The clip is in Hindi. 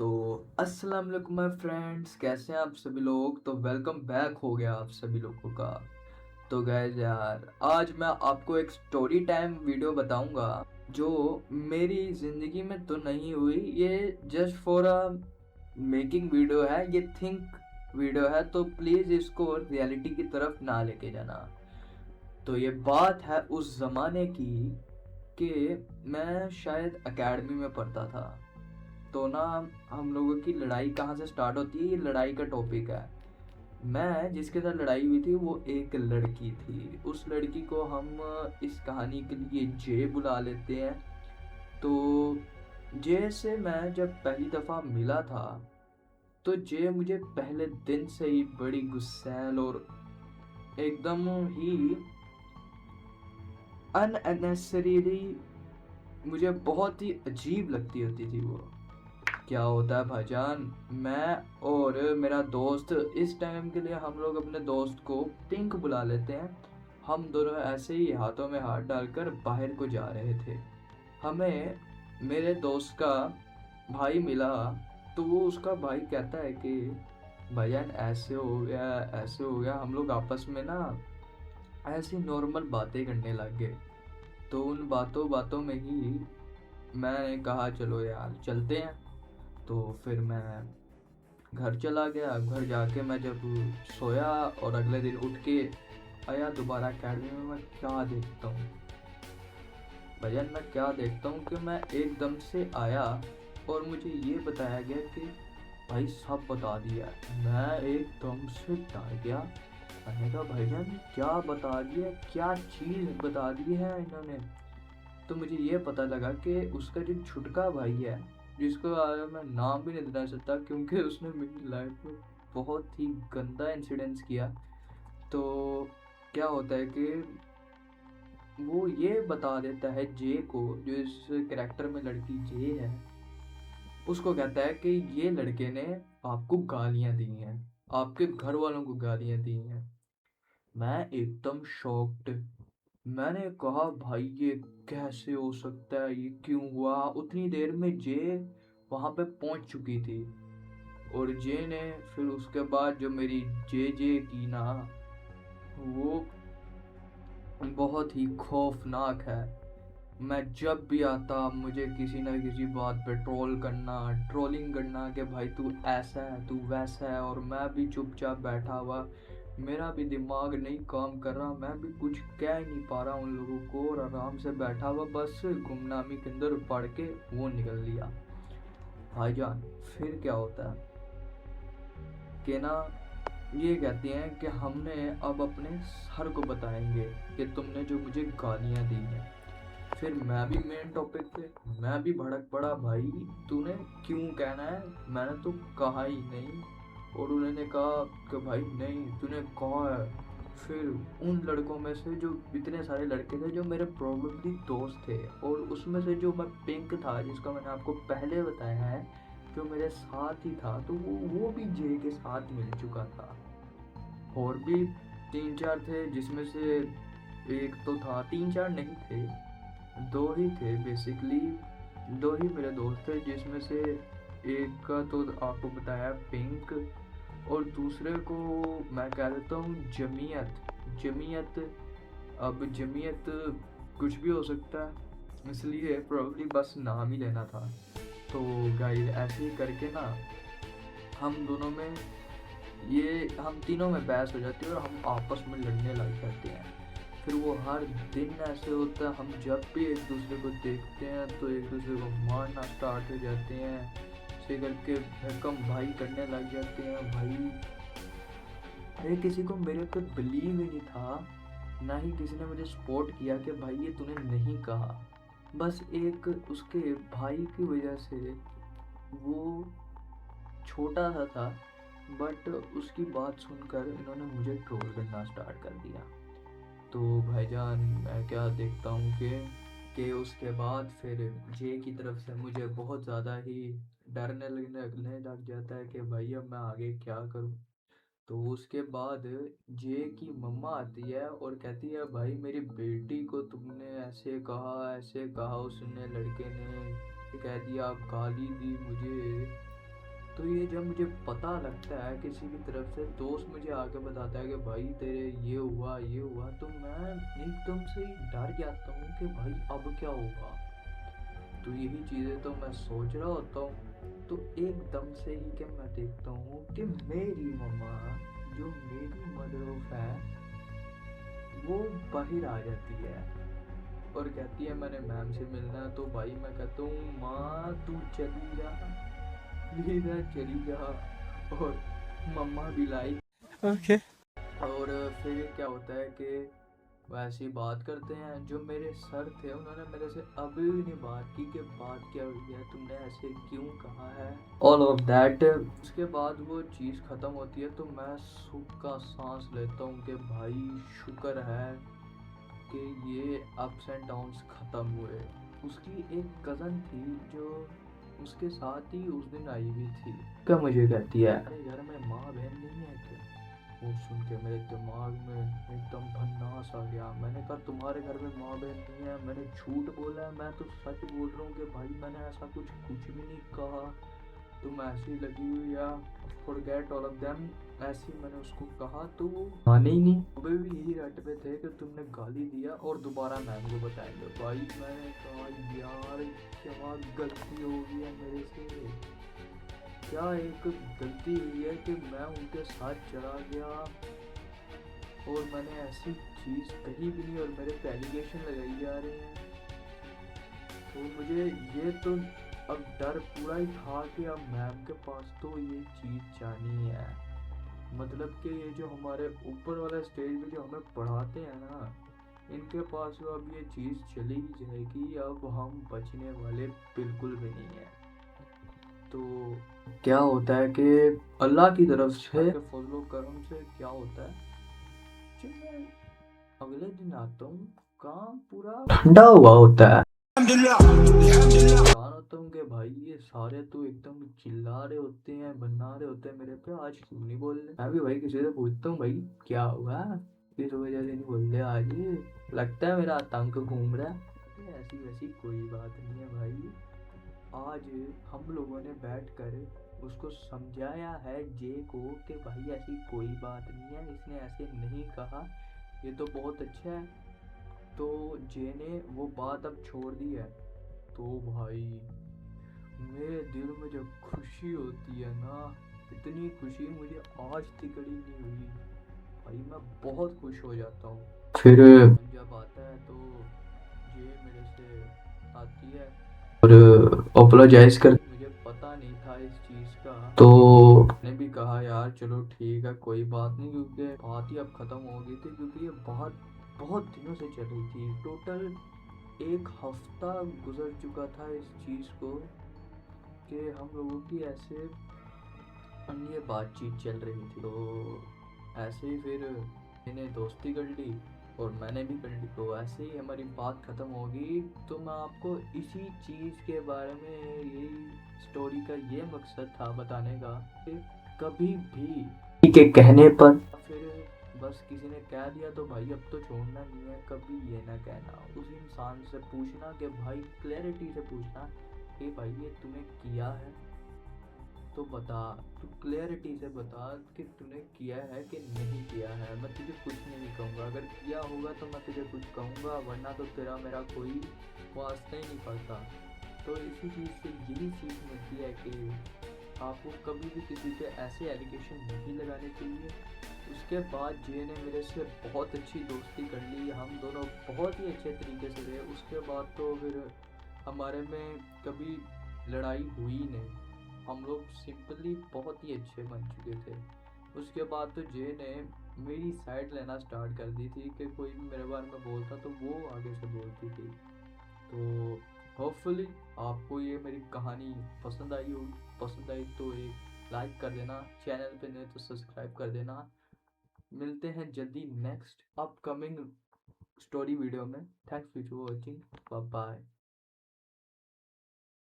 तो अस्सलाम वालेकुम माय फ्रेंड्स, कैसे हैं आप सभी लोग। तो वेलकम बैक हो गया आप सभी लोगों का। तो गाइस यार, आज मैं आपको एक स्टोरी टाइम वीडियो बताऊंगा जो मेरी ज़िंदगी में तो नहीं हुई। ये just for a making video है, ये थिंक वीडियो है, तो प्लीज़ इसको रियलिटी की तरफ ना लेके जाना। तो ये बात है उस ज़माने की कि मैं शायद एकेडमी में पढ़ता था। तो ना, हम लोगों की लड़ाई कहाँ से स्टार्ट होती है, ये लड़ाई का टॉपिक है। मैं जिसके साथ लड़ाई हुई थी वो एक लड़की थी। उस लड़की को हम इस कहानी के लिए जे बुला लेते हैं। तो जे से मैं जब पहली दफ़ा मिला था तो जे मुझे पहले दिन से ही बड़ी गुस्सैल और एकदम ही अननेसेसरीली मुझे बहुत ही अजीब लगती होती थी वो। क्या होता है भाईजान, मैं और मेरा दोस्त इस टाइम के लिए हम लोग अपने दोस्त को पिंक बुला लेते हैं। हम दोनों ऐसे ही हाथों में हाथ डालकर बाहर को जा रहे थे। हमें मेरे दोस्त का भाई मिला। तो वो उसका भाई कहता है कि भाईजान ऐसे हो गया, ऐसे हो गया। हम लोग आपस में ना ऐसी नॉर्मल बातें करने लग गए। तो उन बातों बातों में ही मैंने कहा चलो यार चलते हैं। तो फिर मैं घर चला गया। घर जाके मैं जब सोया और अगले दिन उठ के आया दोबारा अकेडमी में, मैं क्या देखता हूँ भजन, मैं क्या देखता हूँ कि मैं एकदम से आया और मुझे ये बताया गया कि भाई सब बता दिया। मैं एकदम से डर गया। मैंने कहा भाईजान क्या बता दिया, क्या चीज़ बता दी है इन्होंने। तो मुझे ये पता लगा कि उसका जो छुटका भाई है, जिसको मैं नाम भी नहीं देना चाहता क्योंकि उसने मेरी लाइफ में बहुत ही गंदा इंसिडेंस किया। तो क्या होता है कि वो ये बता देता है जे को, जो इस कैरेक्टर में लड़की जे है, उसको कहता है कि ये लड़के ने आपको गालियां दी हैं, आपके घर वालों को गालियां दी हैं। मैं एकदम शॉक्ड। मैंने कहा भाई ये कैसे हो सकता है, ये क्यों हुआ। उतनी देर में जे वहां पे पहुंच चुकी थी। और जे ने फिर उसके बाद जो मेरी जे जे की ना, वो बहुत ही खौफनाक है। मैं जब भी आता मुझे किसी ना किसी बात पे ट्रोल करना, ट्रोलिंग करना कि भाई तू ऐसा है, तू वैसा है, और मैं भी चुपचाप बैठा हुआ, मेरा भी दिमाग नहीं काम कर रहा, मैं भी कुछ कह ही नहीं पा रहा उन लोगों को, और आराम से बैठा हुआ बस गुमनामी के अंदर पढ़ के वो निकल लिया। भाईजान फिर क्या होता है कि ना, ये कहती हैं कि हमने अब अपने सर को बताएंगे कि तुमने जो मुझे गालियां दी हैं। फिर मैं भी मेन टॉपिक पे मैं भी भड़क पड़ा, भाई तूने क्यों कहना है, मैंने तो कहा ही नहीं। और उन्होंने कहा कि भाई नहीं तूने कहा है। फिर उन लड़कों में से, जो इतने सारे लड़के थे जो मेरे प्रोबेबली दोस्त थे, और उसमें से जो मैं पिंक था जिसका मैंने आपको पहले बताया है, जो मेरे साथ ही था, तो वो भी जे के साथ मिल चुका था। और भी तीन चार थे जिसमें से एक तो था, तीन चार नहीं थे, दो ही थे बेसिकली। दो ही मेरे दोस्त थे जिसमें से एक का तो आपको बताया पिंक, और दूसरे को मैं कह देता हूँ जमीयत। जमीयत, अब जमीयत कुछ भी हो सकता है, इसलिए प्रॉब्ली बस नाम ही लेना था। तो गाइस ऐसे ही करके ना, हम दोनों में ये हम तीनों में बहस हो जाती है और हम आपस में लड़ने लग जाते हैं। फिर वो हर दिन ऐसे होता है, हम जब भी एक दूसरे को देखते हैं तो एक दूसरे को मारना स्टार्ट हो जाते हैं, ऐसे करके भड़कम भाई करने लग जाते हैं। भाई अरे किसी को मेरे पे बिलीव ही नहीं था, ना ही किसी ने मुझे सपोर्ट किया कि भाई ये तूने नहीं कहा। बस एक उसके भाई की वजह से, वो छोटा सा था, बट उसकी बात सुनकर इन्होंने मुझे ट्रोल करना स्टार्ट कर दिया। तो भाईजान मैं क्या देखता हूँ कि उसके बाद फिर जे की तरफ से मुझे बहुत ज़्यादा ही डरने लगने लग जाता है कि भाई अब मैं आगे क्या करूँ। तो उसके बाद जे की मम्मा आती है और कहती है भाई मेरी बेटी को तुमने ऐसे कहा, ऐसे कहा, उसने लड़के ने कह दिया, गाली दी मुझे। तो ये जब मुझे पता लगता है किसी की तरफ से, दोस्त मुझे आके बताता है कि भाई तेरे ये हुआ, तो मैं एकदम से ही डर जाता हूँ कि भाई अब क्या होगा। तो यही चीज़ें तो मैं सोच रहा होता हूँ, तो एकदम से ही कि मैं देखता हूँ कि मेरी मम्मा, जो मेरी मदर है, वो बाहर आ जाती है और कहती है मैंने मैम से मिलना है। तो भाई मैं कहता हूँ माँ तू चली जा, प्लीज चली जा। और मम्मा भी लाई। Okay. और फिर क्या होता है कि वैसे ही बात करते हैं। जो मेरे सर थे उन्होंने मेरे से अभी भी नहीं बात की कि बात क्या हुई है, तुमने ऐसे क्यों कहा है, ऑल ऑफ दैट। उसके बाद वो चीज़ ख़त्म होती है तो मैं सुख का सांस लेता हूँ कि भाई शुक्र है कि ये अप्स एंड डाउन्स ख़त्म हुए। उसकी एक कज़न थी जो उसके साथ ही उस दिन आई हुई थी, क्या मुझे कहती है अरे घर में माँ बहन नहीं है क्या। वो सुन के मेरे दिमाग में एकदम भन्नास आ गया। मैंने कहा तुम्हारे घर में माँ बहन नहीं है, मैंने झूठ बोला है, मैं तो सच बोल रहा हूँ कि भाई मैंने ऐसा कुछ भी नहीं कहा, तुम ऐसी लगी हुई या फॉरगेट ऑल ऑफ देम, ऐसे मैंने उसको कहा। तो वो माने ही नहीं, वो भी यही रट पे थे कि तुमने गाली दिया और दोबारा मैम को बताएंगे। भाई मैंने कहा यार क्या गलती हो गई है मेरे से, क्या एक गलती हुई है कि मैं उनके साथ चला गया और मैंने ऐसी चीज़ कही भी नहीं और मेरे पे एलिगेशन लगाई जा रहे हैं। तो मुझे ये तो अब डर पूरा ही था कि अब मैम के पास तो ये चीज़ जानी है। मतलब कि ये जो हमारे ऊपर वाला स्टेज में जो हमें पढ़ाते हैं ना, इनके पास तो अब ये चीज़ चली ही जाएगी, अब हम बचने वाले बिल्कुल भी नहीं है। तो क्या होता है कि अल्लाह की तरफ से फजलो करम से क्या होता है, जब मैं अगले दिन आता हूँ काम पूरा ठंडा हुआ होता है। हैरान होता हूँ कि भाई ये सारे तो एकदम चिल्ला रहे होते हैं, बना रहे होते हैं मेरे पे, आज क्यों नहीं बोल रहे। मैं भी भाई किसी से पूछता हूँ भाई क्या हुआ, किस वजह से नहीं बोल रहे आज, लगता है मेरा आतंक घूम रहा है। ऐसी वैसी कोई बात नहीं है भाई, आज हम लोगों ने बैठकर उसको समझाया है जे को कि भाई ऐसी कोई बात नहीं है, इसने ऐसे नहीं कहा, ये तो बहुत अच्छा है। तो जे ने वो बात अब छोड़ दी है। तो भाई मेरे दिल में जब खुशी होती है ना, इतनी खुशी मुझे आज तक कभी नहीं हुई भाई, मैं बहुत खुश हो जाता हूँ। फिर जब आता है तो जे मेरे से आती है और अपोलोजाइज कर, मुझे पता नहीं था इस चीज़ का। तो मैंने भी कहा यार चलो ठीक है कोई बात नहीं, क्योंकि बात ही अब ख़त्म हो गई थी, क्योंकि ये बहुत बहुत दिनों से चल रही थी। टोटल एक हफ्ता गुजर चुका था इस चीज़ को कि हम लोगों की ऐसे अन्य बातचीत चल रही थी। तो ऐसे ही फिर इन्हें दोस्ती कर ली और मैंने भी कर ली, तो ऐसे ही हमारी बात ख़त्म हो गई। तो मैं आपको इसी चीज़ के बारे में, यही स्टोरी का ये मकसद था बताने का कि कभी भी के कहने पर फिर बस किसी ने कह दिया तो भाई अब तो छोड़ना नहीं है, कभी ये ना कहना, उस इंसान से पूछना कि भाई क्लैरिटी से पूछना कि भाई ये तूने किया है तो बता, तू क्लैरिटी से बता कि तूने किया है कि नहीं किया है। मैं तुझे कुछ नहीं कहूँगा, अगर किया होगा तो मैं तुझे कुछ कहूँगा, वरना तो तेरा मेरा कोई वास्ता ही नहीं पड़ता। तो इसी चीज़ से यही सीख मिलती है कि आपको कभी भी किसी पे ऐसे एलिगेशन नहीं लगाने चाहिए। उसके बाद जे ने मेरे से बहुत अच्छी दोस्ती कर ली, हम दोनों बहुत ही अच्छे तरीके से रहे। उसके बाद तो फिर हमारे में कभी लड़ाई हुई नहीं, हम लोग सिंपली बहुत ही अच्छे बन चुके थे। उसके बाद तो जे ने मेरी साइड लेना स्टार्ट कर दी थी कि कोई भी मेरे बारे में बोलता तो वो आगे से बोलती थी। तो होपफुली आपको ये मेरी कहानी पसंद आई होगी, पसंद आई तो एक लाइक कर देना, चैनल पे नहीं तो सब्सक्राइब कर देना। मिलते हैं जल्दी नेक्स्ट अपकमिंग स्टोरी वीडियो में। Thanks for watching, bye bye.